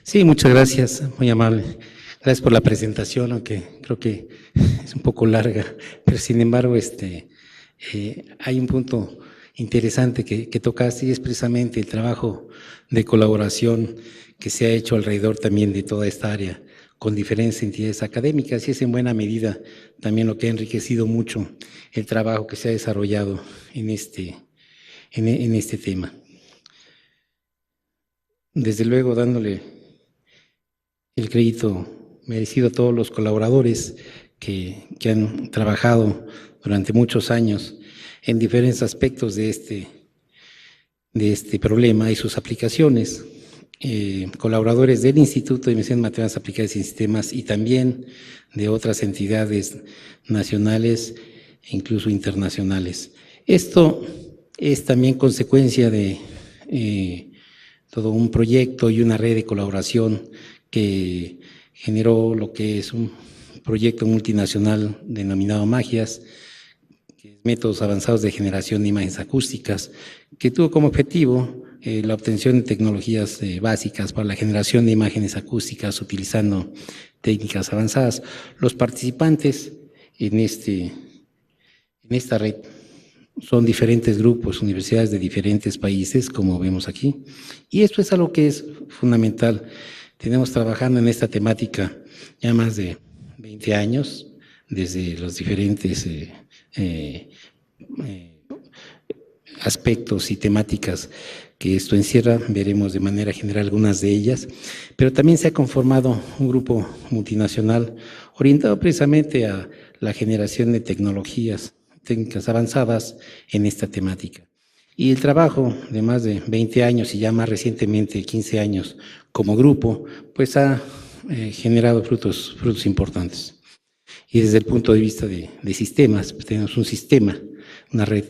Sí, muchas gracias, muy amable. Gracias por la presentación, aunque creo que es un poco larga, pero sin embargo, hay un punto interesante que tocaste y es precisamente el trabajo de colaboración que se ha hecho alrededor también de toda esta área con diferentes entidades académicas, y es en buena medida también lo que ha enriquecido mucho el trabajo que se ha desarrollado en este tema. Desde luego, dándole el crédito merecido a todos los colaboradores que han trabajado durante muchos años en diferentes aspectos de este problema y sus aplicaciones. Colaboradores del Instituto de Investigación en Matemáticas Aplicadas y Sistemas y también de otras entidades nacionales e incluso internacionales. Esto es también consecuencia de todo un proyecto y una red de colaboración que generó lo que es un proyecto multinacional denominado MAGIAS, que es Métodos Avanzados de Generación de Imágenes Acústicas, que tuvo como objetivo la obtención de tecnologías básicas para la generación de imágenes acústicas utilizando técnicas avanzadas. Los participantes en esta red son diferentes grupos, universidades de diferentes países, como vemos aquí, y esto es algo que es fundamental. Tenemos trabajando en esta temática ya más de 20 años, desde los diferentes aspectos y temáticas que esto encierra, veremos de manera general algunas de ellas, pero también se ha conformado un grupo multinacional orientado precisamente a la generación de técnicas avanzadas en esta temática. Y el trabajo de más de 20 años y ya más recientemente 15 años como grupo, pues ha generado frutos importantes. Y desde el punto de vista de sistemas, pues tenemos un sistema, una red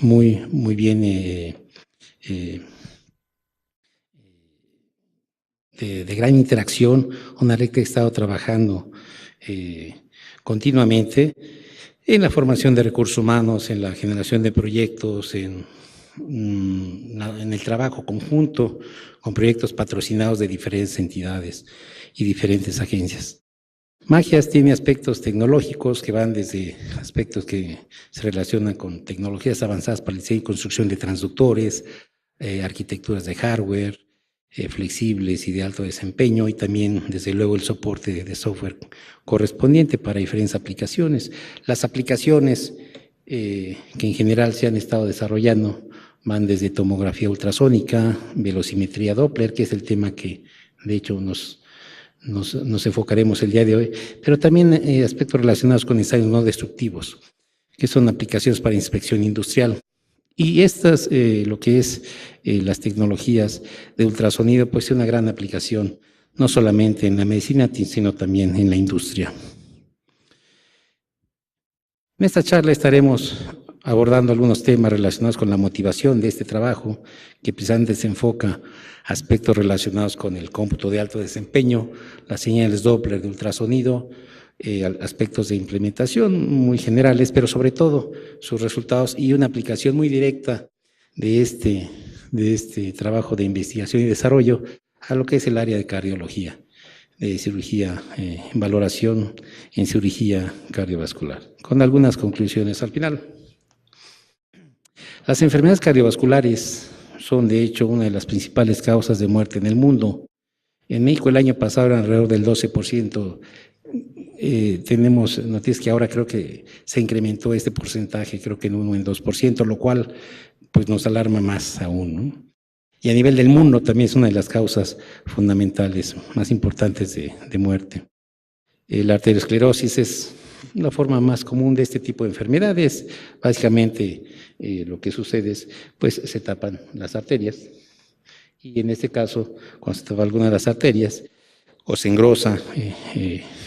muy bien de gran interacción, una red que ha estado trabajando continuamente en la formación de recursos humanos, en la generación de proyectos, en el trabajo conjunto con proyectos patrocinados de diferentes entidades y diferentes agencias. MAGIAS tiene aspectos tecnológicos que van desde aspectos que se relacionan con tecnologías avanzadas para el diseño y construcción de transductores, arquitecturas de hardware, flexibles y de alto desempeño, y también, desde luego, el soporte de software correspondiente para diferentes aplicaciones. Las aplicaciones que en general se han estado desarrollando van desde tomografía ultrasónica, velocimetría Doppler, que es el tema que de hecho nos enfocaremos el día de hoy, pero también aspectos relacionados con ensayos no destructivos, que son aplicaciones para inspección industrial. Y estas, lo que es las tecnologías de ultrasonido, pues es una gran aplicación, no solamente en la medicina, sino también en la industria. En esta charla estaremos abordando algunos temas relacionados con la motivación de este trabajo, que precisamente se enfoca aspectos relacionados con el cómputo de alto desempeño, las señales Doppler de ultrasonido, aspectos de implementación muy generales, pero sobre todo sus resultados y una aplicación muy directa de este trabajo de investigación y desarrollo a lo que es el área de cardiología, de cirugía, valoración en cirugía cardiovascular, con algunas conclusiones al final. Las enfermedades cardiovasculares son, de hecho, una de las principales causas de muerte en el mundo. En México el año pasado eran alrededor del 12%. Tenemos noticias que ahora creo que se incrementó este porcentaje, creo que en 1 o en 2%, lo cual pues nos alarma más aún, ¿no? Y a nivel del mundo también es una de las causas fundamentales más importantes de muerte. La arteriosclerosis es la forma más común de este tipo de enfermedades. Básicamente lo que sucede es, pues se tapan las arterias, y en este caso, cuando se tapa alguna de las arterias o se engrosa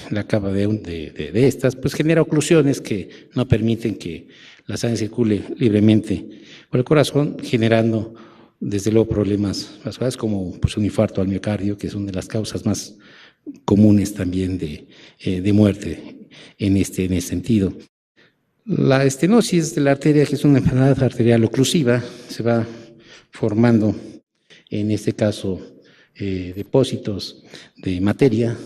la capa de estas, pues genera oclusiones que no permiten que la sangre circule libremente por el corazón, generando desde luego problemas vasculares como pues, un infarto al miocardio, que es una de las causas más comunes también de muerte en ese sentido. La estenosis de la arteria, que es una enfermedad arterial oclusiva, se va formando, en este caso, depósitos de materia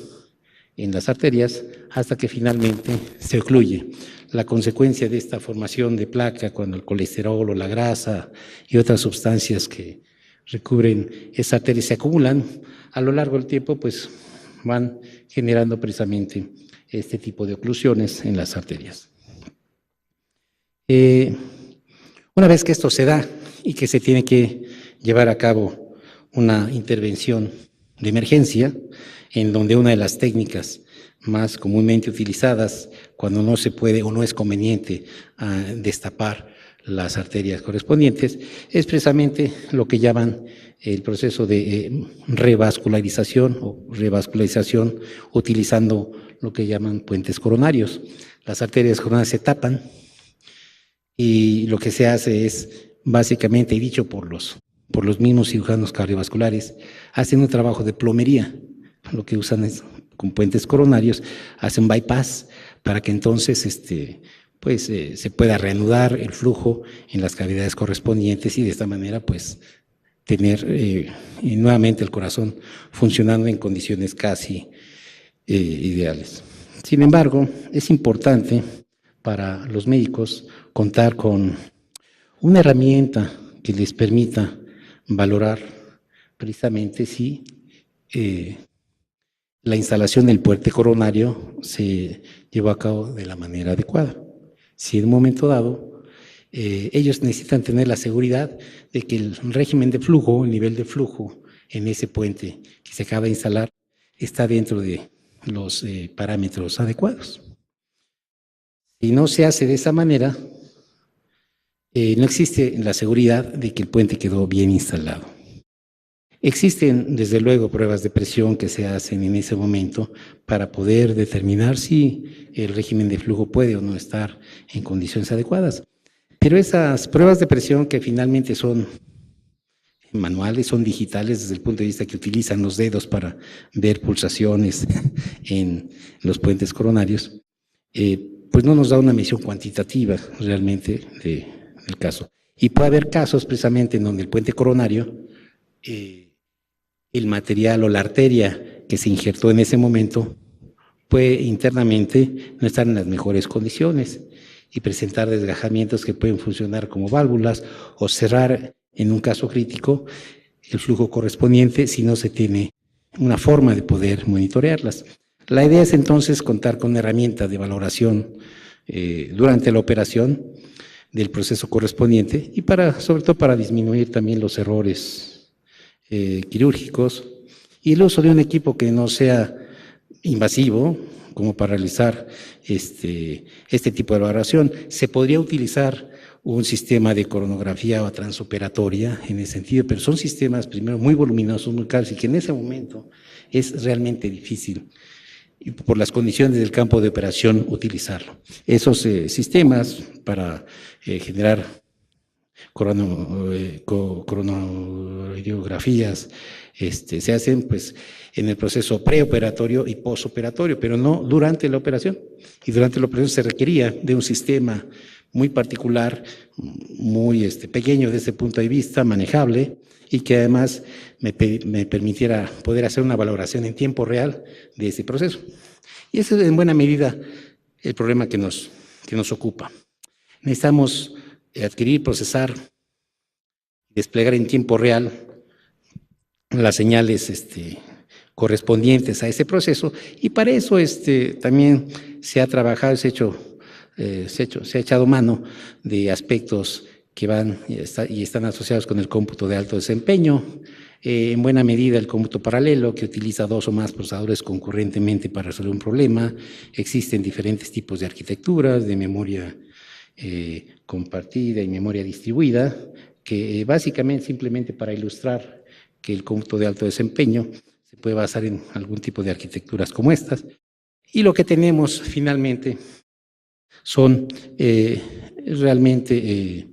en las arterias hasta que finalmente se ocluye. La consecuencia de esta formación de placa, cuando el colesterol o la grasa y otras sustancias que recubren esa arteria se acumulan, a lo largo del tiempo pues van generando precisamente este tipo de oclusiones en las arterias. Una vez que esto se da y que se tiene que llevar a cabo una intervención de emergencia, en donde una de las técnicas más comúnmente utilizadas cuando no se puede o no es conveniente destapar las arterias correspondientes, es precisamente lo que llaman el proceso de revascularización o revascularización utilizando lo que llaman puentes coronarios. Las arterias coronarias se tapan y lo que se hace es, básicamente, y dicho por los mismos cirujanos cardiovasculares, hacen un trabajo de plomería. Lo que usan es, con puentes coronarios, hacen bypass para que entonces se pueda reanudar el flujo en las cavidades correspondientes y de esta manera pues tener nuevamente el corazón funcionando en condiciones casi ideales. Sin embargo, es importante para los médicos contar con una herramienta que les permita valorar precisamente si la instalación del puente coronario se llevó a cabo de la manera adecuada. Si en un momento dado ellos necesitan tener la seguridad de que el régimen de flujo, el nivel de flujo en ese puente que se acaba de instalar está dentro de los parámetros adecuados. Si no se hace de esa manera, no existe la seguridad de que el puente quedó bien instalado. Existen, desde luego, pruebas de presión que se hacen en ese momento para poder determinar si el régimen de flujo puede o no estar en condiciones adecuadas. Pero esas pruebas de presión que finalmente son manuales, son digitales desde el punto de vista que utilizan los dedos para ver pulsaciones en los puentes coronarios, pues no nos da una medición cuantitativa realmente del caso. Y puede haber casos precisamente en donde el puente coronario, el material o la arteria que se injertó en ese momento puede internamente no estar en las mejores condiciones y presentar desgajamientos que pueden funcionar como válvulas o cerrar, en un caso crítico, el flujo correspondiente si no se tiene una forma de poder monitorearlas. La idea es entonces contar con una herramienta de valoración durante la operación del proceso correspondiente y sobre todo para disminuir también los errores quirúrgicos y el uso de un equipo que no sea invasivo como para realizar este tipo de valoración. Se podría utilizar un sistema de coronografía o transoperatoria en ese sentido, pero son sistemas primero muy voluminosos, muy caros y que en ese momento es realmente difícil y por las condiciones del campo de operación utilizarlo. Esos sistemas para generar coronariografías se hacen pues en el proceso preoperatorio y posoperatorio, pero no durante la operación. Y durante la operación se requería de un sistema muy particular, muy pequeño desde ese punto de vista, manejable, y que además me permitiera poder hacer una valoración en tiempo real de ese proceso. Y ese es en buena medida el problema que nos ocupa. Necesitamos adquirir, procesar, desplegar en tiempo real las señales correspondientes a ese proceso, y para eso también se ha trabajado, se ha echado mano de aspectos que van y están asociados con el cómputo de alto desempeño, en buena medida el cómputo paralelo, que utiliza 2 o más procesadores concurrentemente para resolver un problema. Existen diferentes tipos de arquitecturas, de memoria compartida y memoria distribuida, que básicamente, simplemente para ilustrar que el cómputo de alto desempeño se puede basar en algún tipo de arquitecturas como estas. Y lo que tenemos finalmente son realmente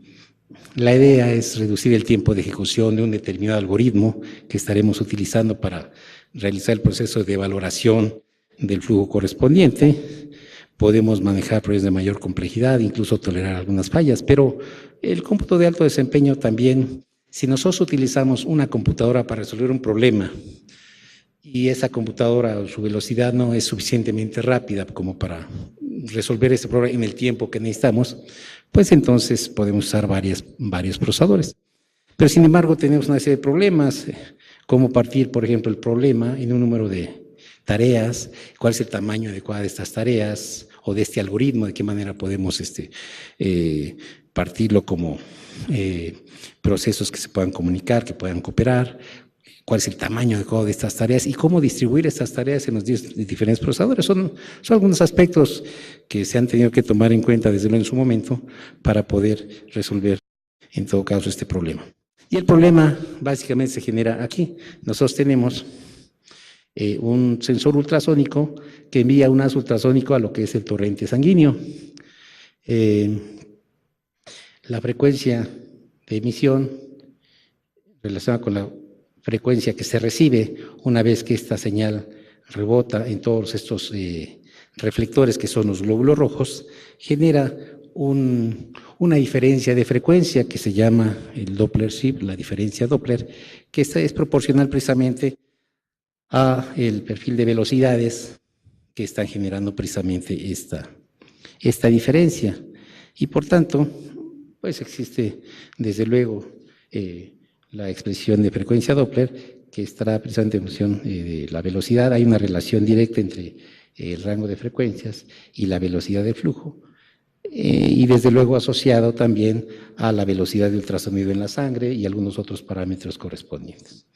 La idea es reducir el tiempo de ejecución de un determinado algoritmo que estaremos utilizando para realizar el proceso de valoración del flujo correspondiente. Podemos manejar proyectos de mayor complejidad, incluso tolerar algunas fallas, pero el cómputo de alto desempeño también, si nosotros utilizamos una computadora para resolver un problema y esa computadora o su velocidad no es suficientemente rápida como para resolver ese problema en el tiempo que necesitamos, pues entonces podemos usar varios procesadores. Pero sin embargo tenemos una serie de problemas, cómo partir, por ejemplo, el problema en un número de tareas, cuál es el tamaño adecuado de estas tareas o de este algoritmo, de qué manera podemos partirlo como procesos que se puedan comunicar, que puedan cooperar, cuál es el tamaño adecuado de estas tareas y cómo distribuir estas tareas en los diferentes procesadores. Son algunos aspectos que se han tenido que tomar en cuenta desde luego en su momento para poder resolver en todo caso este problema. Y el problema básicamente se genera aquí. Nosotros tenemos un sensor ultrasónico que envía un haz ultrasónico a lo que es el torrente sanguíneo. La frecuencia de emisión relacionada con la frecuencia que se recibe una vez que esta señal rebota en todos estos reflectores que son los glóbulos rojos, genera una diferencia de frecuencia que se llama el Doppler shift, la diferencia Doppler, que esta es proporcional precisamente a el perfil de velocidades que están generando precisamente esta diferencia. Y por tanto, pues existe desde luego la expresión de frecuencia Doppler que estará precisamente en función de la velocidad. Hay una relación directa entre el rango de frecuencias y la velocidad del flujo. Y desde luego asociado también a la velocidad de ultrasonido en la sangre y algunos otros parámetros correspondientes.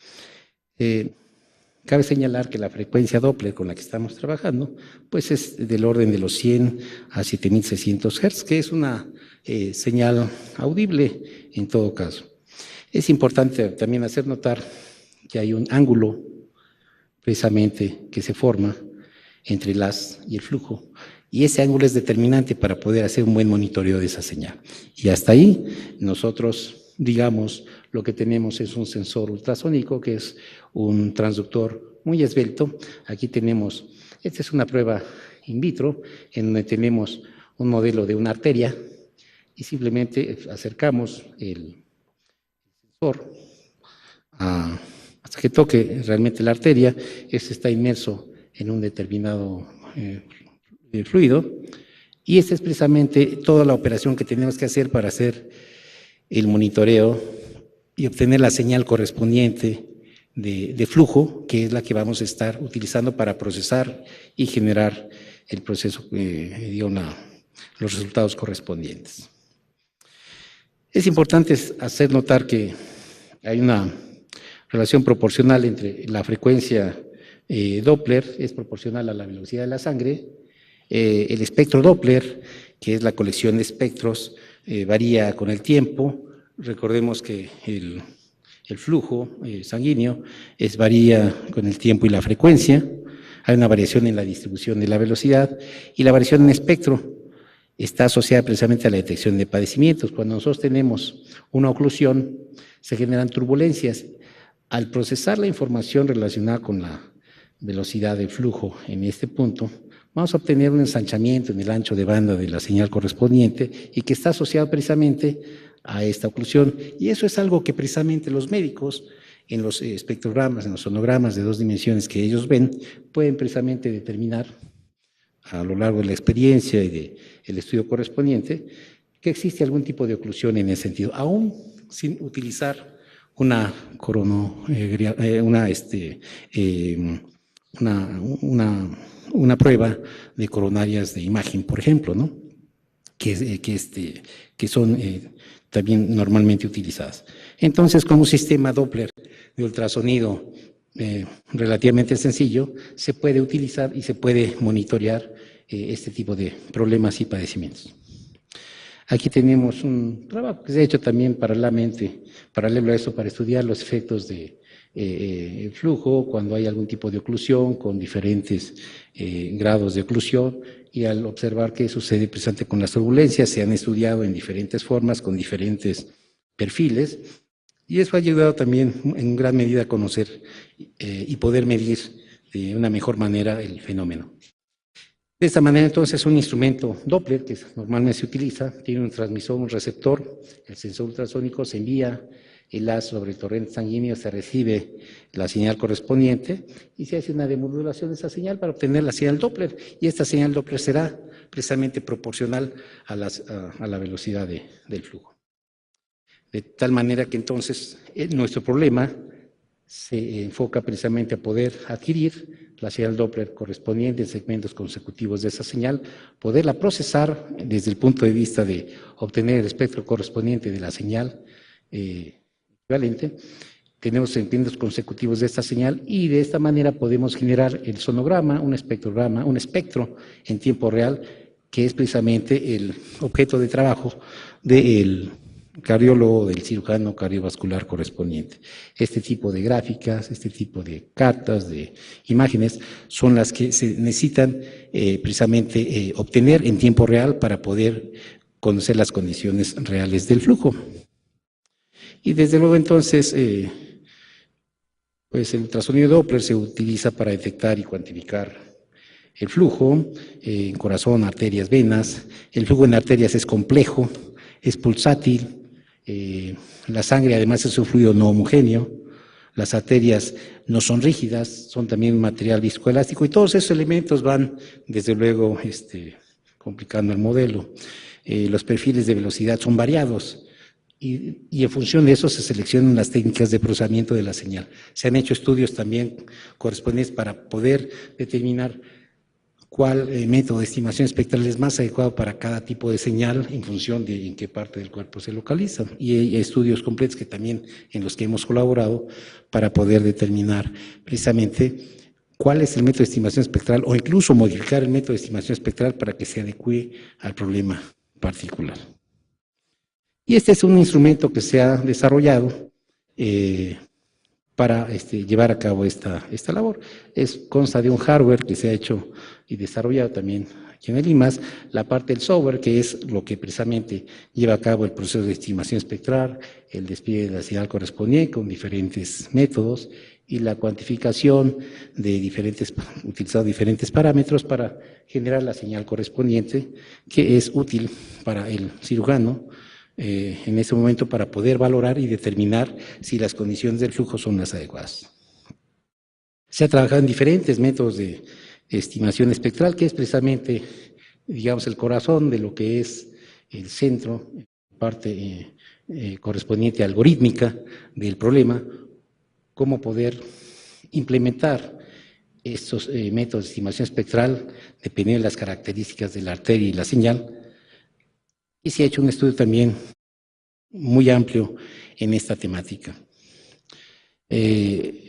Cabe señalar que la frecuencia Doppler con la que estamos trabajando pues es del orden de los 100 a 7600 Hz, que es una señal audible en todo caso. Es importante también hacer notar que hay un ángulo precisamente que se forma entre el haz y el flujo, y ese ángulo es determinante para poder hacer un buen monitoreo de esa señal. Y hasta ahí nosotros, digamos, lo que tenemos es un sensor ultrasónico que es un transductor muy esbelto. Aquí tenemos, esta es una prueba in vitro en donde tenemos un modelo de una arteria y simplemente acercamos el sensor hasta que toque realmente la arteria. Este está inmerso en un determinado fluido y esta es precisamente toda la operación que tenemos que hacer para hacer el monitoreo y obtener la señal correspondiente de flujo, que es la que vamos a estar utilizando para procesar y generar el proceso, los resultados correspondientes. Es importante hacer notar que hay una relación proporcional entre la frecuencia Doppler, es proporcional a la velocidad de la sangre. El espectro Doppler, que es la colección de espectros, varía con el tiempo. Recordemos que el flujo sanguíneo varía con el tiempo y la frecuencia. Hay una variación en la distribución de la velocidad y la variación en espectro está asociada precisamente a la detección de padecimientos. Cuando nosotros tenemos una oclusión, se generan turbulencias. Al procesar la información relacionada con la velocidad del flujo en este punto, vamos a obtener un ensanchamiento en el ancho de banda de la señal correspondiente y que está asociado precisamente a esta oclusión. Y eso es algo que precisamente los médicos en los espectrogramas, en los sonogramas de 2 dimensiones que ellos ven, pueden precisamente determinar a lo largo de la experiencia y del estudio correspondiente que existe algún tipo de oclusión en ese sentido, aún sin utilizar una prueba de coronarias de imagen, por ejemplo, ¿no? que son también normalmente utilizadas. Entonces, con un sistema Doppler de ultrasonido relativamente sencillo, se puede utilizar y se puede monitorear este tipo de problemas y padecimientos. Aquí tenemos un trabajo que se ha hecho también paralelo a eso, para estudiar los efectos de flujo cuando hay algún tipo de oclusión con diferentes grados de oclusión, y al observar qué sucede precisamente con las turbulencias, se han estudiado en diferentes formas, con diferentes perfiles, y eso ha ayudado también en gran medida a conocer y poder medir de una mejor manera el fenómeno. De esta manera, entonces, un instrumento Doppler, que normalmente se utiliza, tiene un transmisor, un receptor, el sensor ultrasónico se envía el haz sobre el torrente sanguíneo, se recibe la señal correspondiente y se hace una demodulación de esa señal para obtener la señal Doppler, y esta señal Doppler será precisamente proporcional a la velocidad del flujo. De tal manera que entonces nuestro problema se enfoca precisamente a poder adquirir la señal Doppler correspondiente en segmentos consecutivos de esa señal, poderla procesar desde el punto de vista de obtener el espectro correspondiente de la señal equivalente. Tenemos segmentos consecutivos de esta señal y de esta manera podemos generar el sonograma, un espectrograma, un espectro en tiempo real, que es precisamente el objeto de trabajo del cardiólogo, del cirujano cardiovascular correspondiente. Este tipo de gráficas, este tipo de cartas, de imágenes, son las que se necesitan precisamente obtener en tiempo real para poder conocer las condiciones reales del flujo. Y desde luego entonces, pues el ultrasonido Doppler se utiliza para detectar y cuantificar el flujo en corazón, arterias, venas. El flujo en arterias es complejo, es pulsátil. La sangre además es un fluido no homogéneo, las arterias no son rígidas, son también un material viscoelástico, y todos esos elementos van desde luego complicando el modelo. Los perfiles de velocidad son variados y en función de eso se seleccionan las técnicas de procesamiento de la señal. Se han hecho estudios también correspondientes para poder determinar cuál método de estimación espectral es más adecuado para cada tipo de señal en función de en qué parte del cuerpo se localiza. Y hay estudios completos que también en los que hemos colaborado para poder determinar precisamente cuál es el método de estimación espectral o incluso modificar el método de estimación espectral para que se adecue al problema particular. Y este es un instrumento que se ha desarrollado para llevar a cabo esta labor. Consta de un hardware que se ha hecho y desarrollado también aquí en el IMAS, la parte del software, que es lo que precisamente lleva a cabo el proceso de estimación espectral, el despliegue de la señal correspondiente con diferentes métodos y la cuantificación de utilizando diferentes parámetros para generar la señal correspondiente, que es útil para el cirujano en ese momento para poder valorar y determinar si las condiciones del flujo son las adecuadas. Se ha trabajado en diferentes métodos de estimación espectral, que es precisamente, digamos, el corazón de lo que es el centro, parte correspondiente algorítmica del problema, cómo poder implementar estos métodos de estimación espectral dependiendo de las características de la arteria y la señal. Y se ha hecho un estudio también muy amplio en esta temática.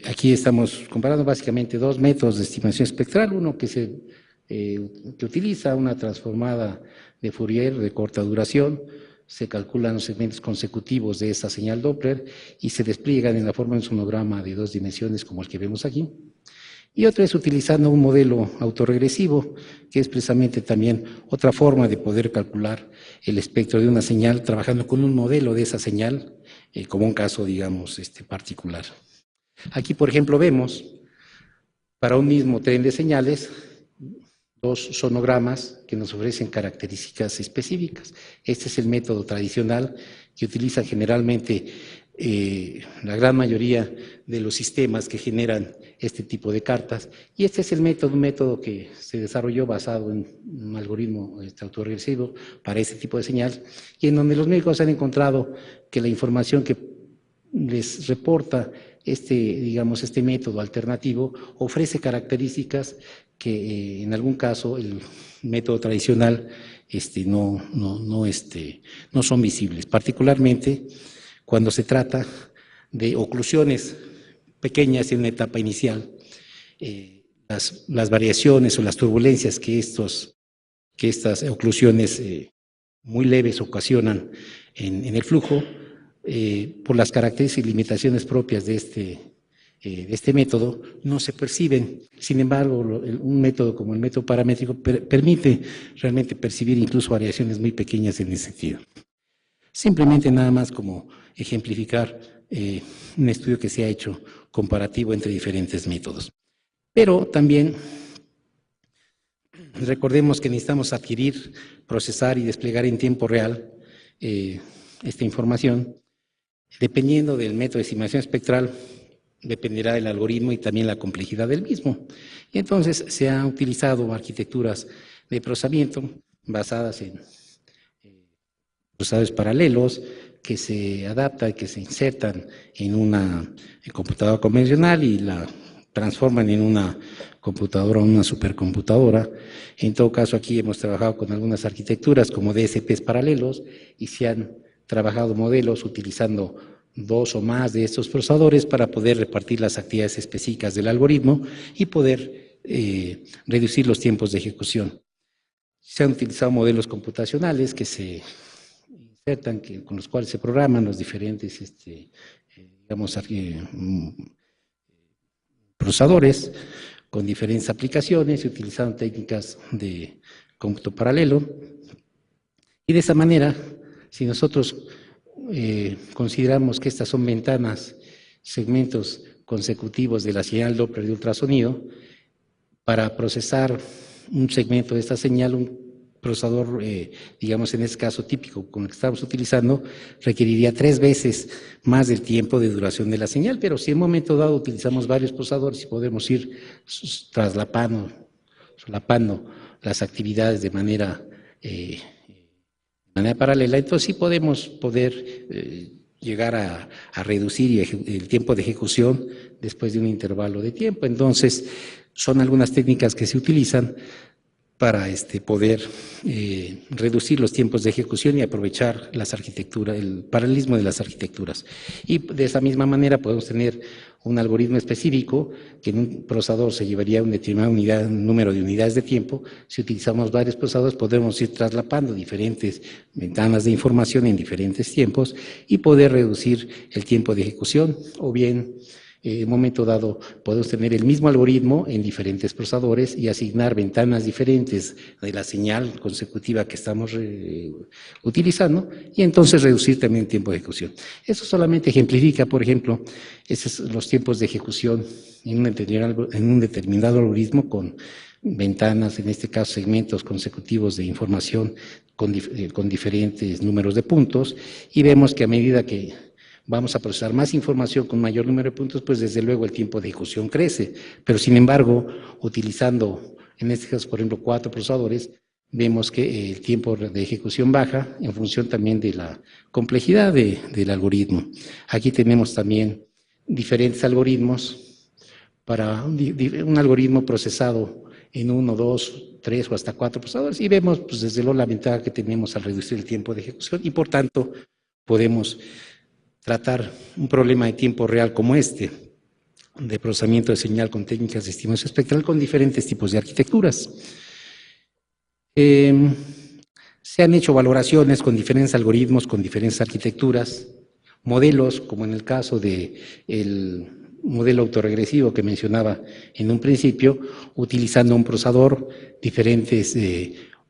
Aquí estamos comparando básicamente dos métodos de estimación espectral, uno que utiliza una transformada de Fourier de corta duración, se calculan los segmentos consecutivos de esa señal Doppler y se despliegan en la forma de un sonograma de 2 dimensiones como el que vemos aquí. Y otra es utilizando un modelo autorregresivo, que es precisamente también otra forma de poder calcular el espectro de una señal, trabajando con un modelo de esa señal, como un caso, digamos, particular. Aquí, por ejemplo, vemos para un mismo tren de señales, dos sonogramas que nos ofrecen características específicas. Este es el método tradicional que utiliza generalmente la gran mayoría de los sistemas que generan este tipo de cartas, y este es un método que se desarrolló basado en un algoritmo autorregresivo para este tipo de señal, y en donde los médicos han encontrado que la información que les reporta digamos, este método alternativo ofrece características que en algún caso el método tradicional no son visibles, particularmente cuando se trata de oclusiones pequeñas en una etapa inicial. Las variaciones o las turbulencias que estas oclusiones muy leves ocasionan en el flujo, por las características y limitaciones propias de este método, no se perciben. Sin embargo, un método como el método paramétrico permite realmente percibir incluso variaciones muy pequeñas en ese sentido. Simplemente nada más como ejemplificar un estudio que se ha hecho comparativo entre diferentes métodos. Pero también recordemos que necesitamos adquirir, procesar y desplegar en tiempo real esta información. Dependiendo del método de estimación espectral, dependerá del algoritmo y también la complejidad del mismo. Y entonces se han utilizado arquitecturas de procesamiento basadas en procesadores paralelos que se adaptan, que se insertan en una computadora convencional y la transforman en una computadora o una supercomputadora. En todo caso, aquí hemos trabajado con algunas arquitecturas como DSPs paralelos y se han trabajado modelos utilizando 2 o más de estos procesadores para poder repartir las actividades específicas del algoritmo y poder reducir los tiempos de ejecución. Se han utilizado modelos computacionales que se insertan, con los cuales se programan los diferentes digamos, procesadores con diferentes aplicaciones, se utilizaron técnicas de cómputo paralelo y de esa manera, si nosotros consideramos que estas son ventanas, segmentos consecutivos de la señal Doppler de ultrasonido, para procesar un segmento de esta señal, un procesador, digamos en este caso típico con el que estamos utilizando, requeriría 3 veces más del tiempo de duración de la señal, pero si en un momento dado utilizamos varios procesadores y podemos ir solapando las actividades de manera paralela, entonces sí podemos llegar a reducir el tiempo de ejecución después de un intervalo de tiempo. Entonces, son algunas técnicas que se utilizan para poder reducir los tiempos de ejecución y aprovechar las arquitecturas, el paralelismo de las arquitecturas. Y de esa misma manera podemos tener un algoritmo específico que en un procesador se llevaría un determinado número de unidades de tiempo. Si utilizamos varios procesadores podemos ir traslapando diferentes ventanas de información en diferentes tiempos y poder reducir el tiempo de ejecución, o bien en un momento dado podemos tener el mismo algoritmo en diferentes procesadores y asignar ventanas diferentes de la señal consecutiva que estamos utilizando y entonces reducir también el tiempo de ejecución. Eso solamente ejemplifica, por ejemplo, los tiempos de ejecución en un determinado algoritmo con ventanas, en este caso segmentos consecutivos de información con diferentes números de puntos, y vemos que a medida que vamos a procesar más información con mayor número de puntos, pues desde luego el tiempo de ejecución crece. Pero sin embargo, utilizando, en este caso, por ejemplo, 4 procesadores, vemos que el tiempo de ejecución baja en función también de la complejidad del algoritmo. Aquí tenemos también diferentes algoritmos para un algoritmo procesado en 1, 2, 3 o hasta 4 procesadores, y vemos pues desde luego la ventaja que tenemos al reducir el tiempo de ejecución y por tanto podemos tratar un problema de tiempo real como de procesamiento de señal con técnicas de estimación espectral con diferentes tipos de arquitecturas. Se han hecho valoraciones con diferentes algoritmos, con diferentes arquitecturas, modelos, como en el caso del modelo autorregresivo que mencionaba en un principio, utilizando un procesador, diferentes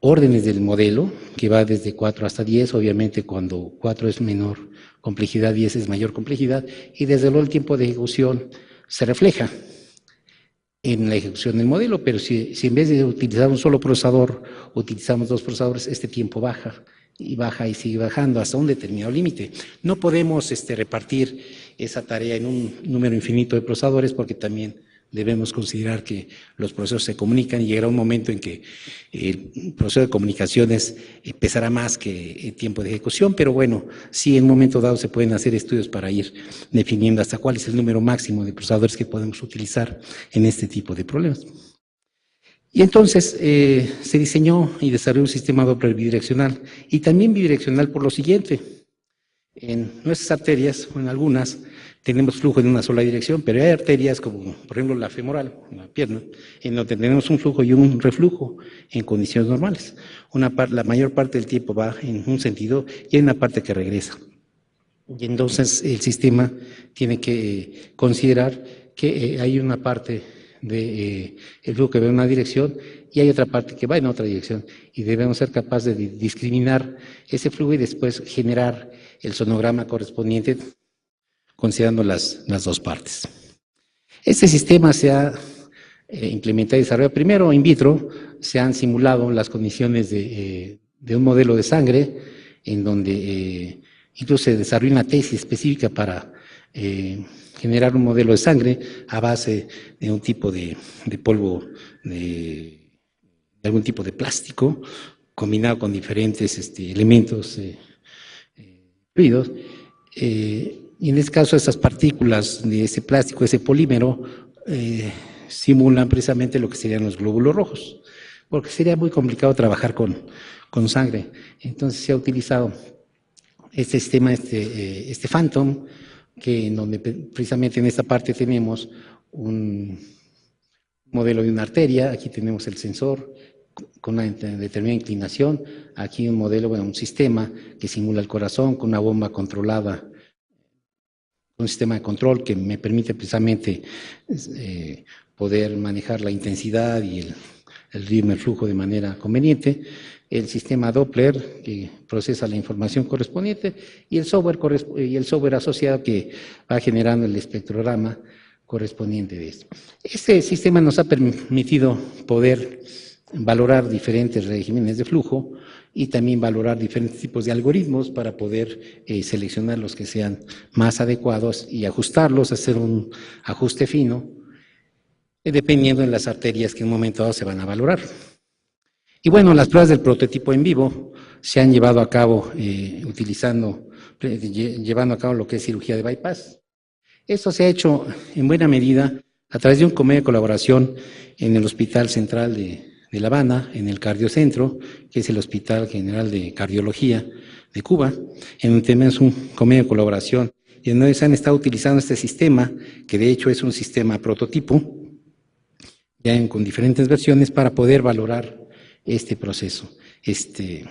órdenes del modelo, que va desde 4 hasta 10, obviamente cuando 4 es menor complejidad, 10 es mayor complejidad, y desde luego el tiempo de ejecución se refleja en la ejecución del modelo, pero si en vez de utilizar un solo procesador, utilizamos 2 procesadores, este tiempo baja y sigue bajando hasta un determinado límite. No podemos repartir esa tarea en un número infinito de procesadores porque también debemos considerar que los procesos se comunican y llegará un momento en que el proceso de comunicaciones pesará más que el tiempo de ejecución, pero bueno, sí en un momento dado se pueden hacer estudios para ir definiendo hasta cuál es el número máximo de procesadores que podemos utilizar en este tipo de problemas. Y entonces se diseñó y desarrolló un sistema Doppler bidireccional y también bidireccional por lo siguiente. En nuestras arterias, o en algunas, tenemos flujo en una sola dirección, pero hay arterias como, por ejemplo, la femoral, la pierna, en donde tenemos un flujo y un reflujo en condiciones normales. La mayor parte del tiempo va en un sentido y hay una parte que regresa. Y entonces el sistema tiene que considerar que hay una parte del flujo que va en una dirección y hay otra parte que va en otra dirección y debemos ser capaces de discriminar ese flujo y después generar el sonograma correspondiente, considerando las dos partes. Este sistema se ha implementado y desarrollado primero in vitro. Se han simulado las condiciones de un modelo de sangre, en donde incluso se desarrolló una tesis específica para generar un modelo de sangre a base de un tipo de polvo de algún tipo de plástico, combinado con diferentes elementos fluidos. Y en este caso, estas partículas de ese plástico, ese polímero, simulan precisamente lo que serían los glóbulos rojos, porque sería muy complicado trabajar con sangre. Entonces se ha utilizado este sistema, este Phantom, que en donde precisamente en esta parte tenemos un modelo de una arteria, aquí tenemos el sensor con una determinada inclinación, aquí un modelo, bueno, un sistema que simula el corazón con una bomba controlada, un sistema de control que me permite precisamente poder manejar la intensidad y el ritmo, el flujo de manera conveniente, el sistema Doppler que procesa la información correspondiente y el software asociado que va generando el espectrograma correspondiente de esto. Este sistema nos ha permitido poder valorar diferentes regímenes de flujo y también valorar diferentes tipos de algoritmos para poder seleccionar los que sean más adecuados y ajustarlos, hacer un ajuste fino, dependiendo de las arterias que en un momento dado se van a valorar. Y bueno, las pruebas del prototipo en vivo se han llevado a cabo llevando a cabo lo que es cirugía de bypass. Esto se ha hecho en buena medida a través de un convenio de colaboración en el Hospital Central de La Habana, en el Cardiocentro, que es el Hospital General de Cardiología de Cuba, en donde tenemos un convenio de colaboración y en donde se han estado utilizando este sistema, que de hecho es un sistema prototipo, ya con diferentes versiones, para poder valorar este proceso. Este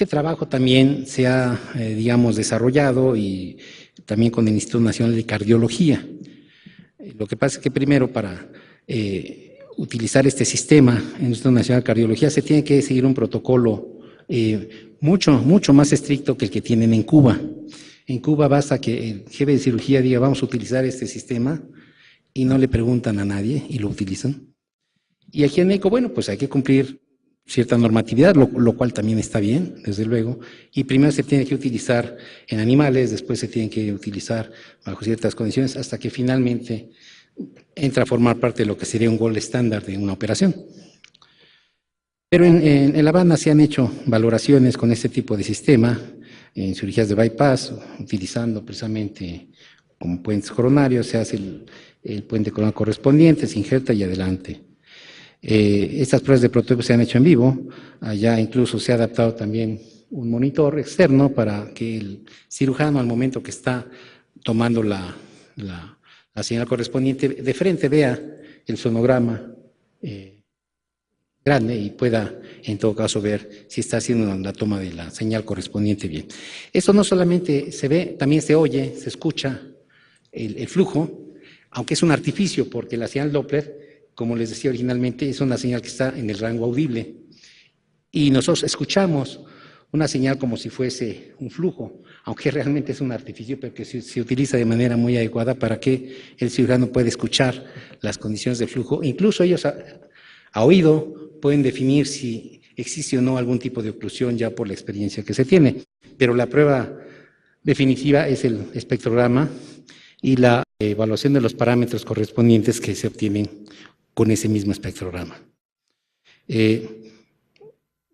trabajo también se ha, desarrollado y también con el Instituto Nacional de Cardiología. Lo que pasa es que primero para utilizar este sistema en el Instituto Nacional de Cardiología se tiene que seguir un protocolo mucho más estricto que el que tienen en Cuba. En Cuba basta que el jefe de cirugía diga vamos a utilizar este sistema y no le preguntan a nadie y lo utilizan. Y aquí en México, bueno, pues hay que cumplir cierta normatividad, lo cual también está bien, desde luego, y primero se tiene que utilizar en animales, después se tiene que utilizar bajo ciertas condiciones, hasta que finalmente entra a formar parte de lo que sería un gold estándar de una operación. Pero en La Habana se han hecho valoraciones con este tipo de sistema, en cirugías de bypass, utilizando precisamente como puentes coronarios, se hace el puente coronario correspondiente, se injerta y adelante. Estas pruebas de prototipo se han hecho en vivo, allá incluso se ha adaptado también un monitor externo para que el cirujano al momento que está tomando la señal correspondiente de frente vea el sonograma grande y pueda en todo caso ver si está haciendo la toma de la señal correspondiente bien. Esto no solamente se ve, también se oye, se escucha el flujo, aunque es un artificio porque la señal Doppler, como les decía originalmente, es una señal que está en el rango audible y nosotros escuchamos una señal como si fuese un flujo, aunque realmente es un artificio, pero que se utiliza de manera muy adecuada para que el cirujano pueda escuchar las condiciones de flujo. Incluso ellos a oído pueden definir si existe o no algún tipo de oclusión ya por la experiencia que se tiene, pero la prueba definitiva es el espectrograma y la evaluación de los parámetros correspondientes que se obtienen con ese mismo espectrograma.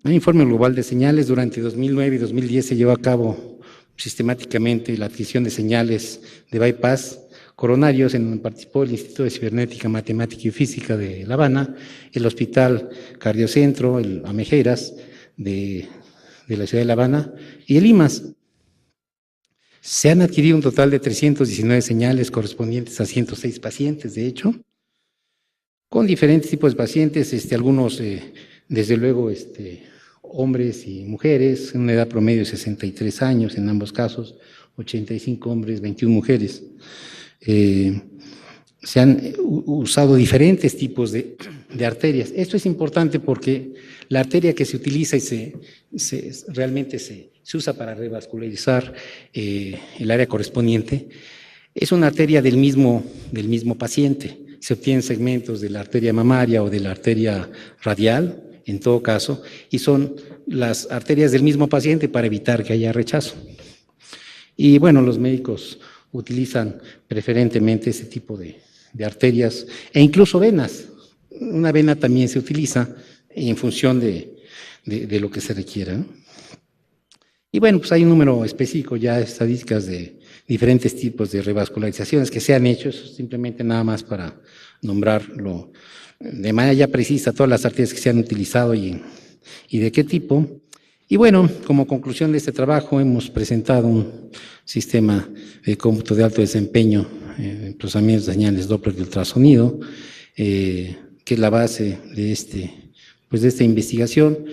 Un informe global de señales durante 2009 y 2010 se llevó a cabo sistemáticamente la adquisición de señales de bypass coronarios, en donde participó el Instituto de Cibernética, Matemática y Física de La Habana, el Hospital Cardiocentro, el Amejeras de la ciudad de La Habana y el IMAS. Se han adquirido un total de 319 señales correspondientes a 106 pacientes, de hecho, con diferentes tipos de pacientes, algunos, desde luego, hombres y mujeres, en una edad promedio de 63 años en ambos casos, 85 hombres, 21 mujeres. Se han usado diferentes tipos de arterias. Esto es importante porque la arteria que se utiliza y realmente se se usa para revascularizar el área correspondiente. Es una arteria del mismo paciente. Se obtienen segmentos de la arteria mamaria o de la arteria radial, en todo caso, y son las arterias del mismo paciente para evitar que haya rechazo. Y bueno, los médicos utilizan preferentemente ese tipo de arterias e incluso venas. Una vena también se utiliza en función de lo que se requiera, ¿no? Y bueno, pues hay un número específico ya de estadísticas de diferentes tipos de revascularizaciones que se han hecho, eso simplemente nada más para nombrarlo de manera ya precisa, todas las arterias que se han utilizado y de qué tipo. Y bueno, como conclusión de este trabajo hemos presentado un sistema de cómputo de alto desempeño en procesamientos de señales Doppler de ultrasonido, que es la base de esta investigación.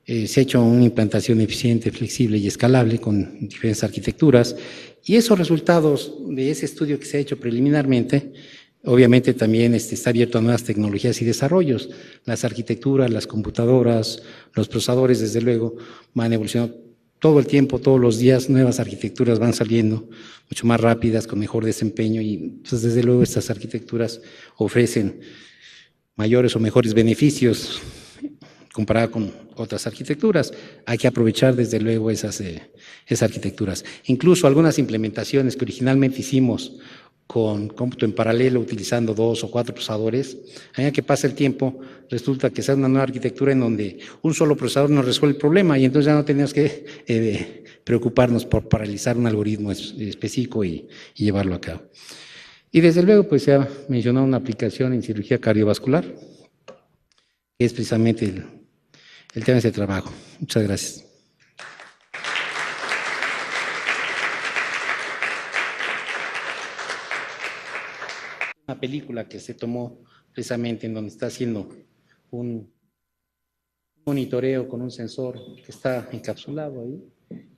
Se ha hecho una implantación eficiente, flexible y escalable con diferentes arquitecturas, y esos resultados de ese estudio que se ha hecho preliminarmente, obviamente también está abierto a nuevas tecnologías y desarrollos. Las arquitecturas, las computadoras, los procesadores, desde luego, van evolucionando todo el tiempo, todos los días, nuevas arquitecturas van saliendo mucho más rápidas, con mejor desempeño, y pues, desde luego estas arquitecturas ofrecen mayores o mejores beneficios comparada con otras arquitecturas. Hay que aprovechar desde luego esas arquitecturas. Incluso algunas implementaciones que originalmente hicimos con cómputo en paralelo utilizando 2 o 4 procesadores, a medida que pasa el tiempo resulta que sea una nueva arquitectura en donde un solo procesador nos resuelve el problema y entonces ya no tenemos que preocuparnos por paralizar un algoritmo específico y llevarlo a cabo. Y desde luego pues se ha mencionado una aplicación en cirugía cardiovascular, que es precisamente el tema de ese trabajo. Muchas gracias. Una película que se tomó precisamente en donde está haciendo un monitoreo con un sensor que está encapsulado ahí,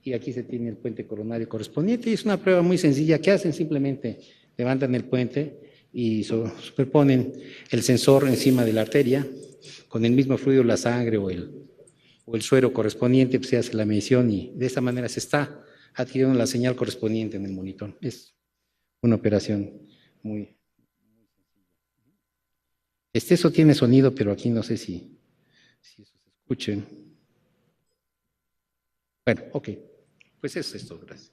y aquí se tiene el puente coronario correspondiente, y es una prueba muy sencilla que hacen, simplemente levantan el puente y superponen el sensor encima de la arteria, con el mismo fluido, la sangre o el suero correspondiente, pues se hace la medición y de esta manera se está adquiriendo la señal correspondiente en el monitor. Es una operación muy... Eso tiene sonido, pero aquí no sé si eso se escuche. Bueno, ok. Pues eso es todo. Gracias.